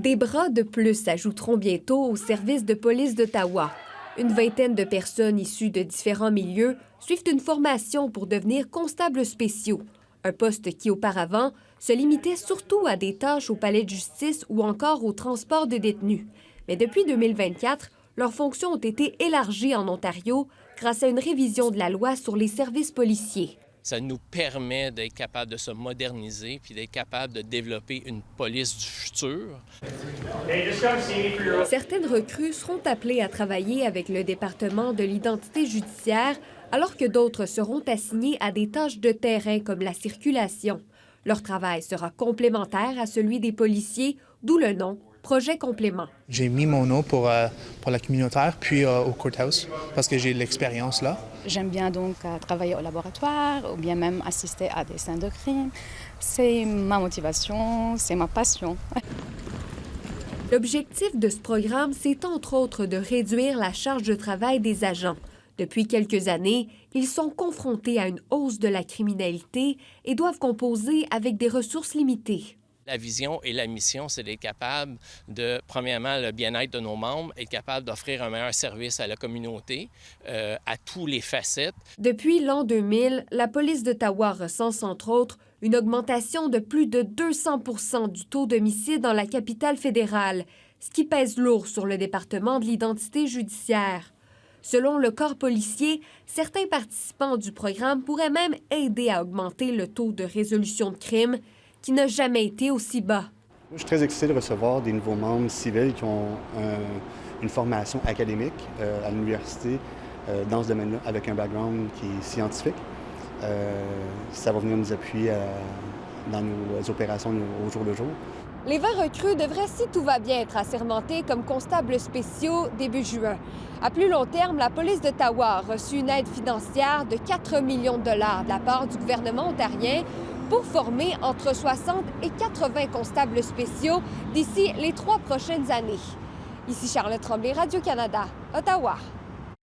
Des bras de plus s'ajouteront bientôt au service de police d'Ottawa. Une vingtaine de personnes issues de différents milieux suivent une formation pour devenir constables spéciaux. Un poste qui, auparavant, se limitait surtout à des tâches au palais de justice ou encore au transport de détenus. Mais depuis 2024, leurs fonctions ont été élargies en Ontario grâce à une révision de la loi sur les services policiers. Ça nous permet d'être capable de se moderniser puis d'être capable de développer une police du futur. Certaines recrues seront appelées à travailler avec le département de l'identité judiciaire, alors que d'autres seront assignées à des tâches de terrain comme la circulation. Leur travail sera complémentaire à celui des policiers, d'où le nom Projet Complément. J'ai mis mon nom pour la communautaire, puis au courthouse, parce que j'ai l'expérience là. J'aime bien donc travailler au laboratoire ou bien même assister à des scènes de crime. C'est ma motivation, c'est ma passion. L'objectif de ce programme, c'est entre autres de réduire la charge de travail des agents. Depuis quelques années, ils sont confrontés à une hausse de la criminalité et doivent composer avec des ressources limitées. La vision et la mission, c'est d'être capable de, premièrement, le bien-être de nos membres, être capable d'offrir un meilleur service à la communauté, à tous les facettes. Depuis l'an 2000, la police d'Ottawa recense, entre autres, une augmentation de plus de 200 % du taux d'homicide dans la capitale fédérale, ce qui pèse lourd sur le département de l'identité judiciaire. Selon le corps policier, certains participants du programme pourraient même aider à augmenter le taux de résolution de crimes, qui n'a jamais été aussi bas. Je suis très excité de recevoir des nouveaux membres civils qui ont une formation académique à l'université dans ce domaine-là, avec un background qui est scientifique. Ça va venir nous appuyer dans nos opérations au jour le jour. Les 20 recrues devraient, si tout va bien, être assermentés comme constables spéciaux début juin. À plus long terme, la police d'Ottawa a reçu une aide financière de 4 millions de dollars de la part du gouvernement ontarien pour former entre 60 et 80 constables spéciaux d'ici les 3 prochaines années. Ici Charlotte Tremblay, Radio-Canada, Ottawa.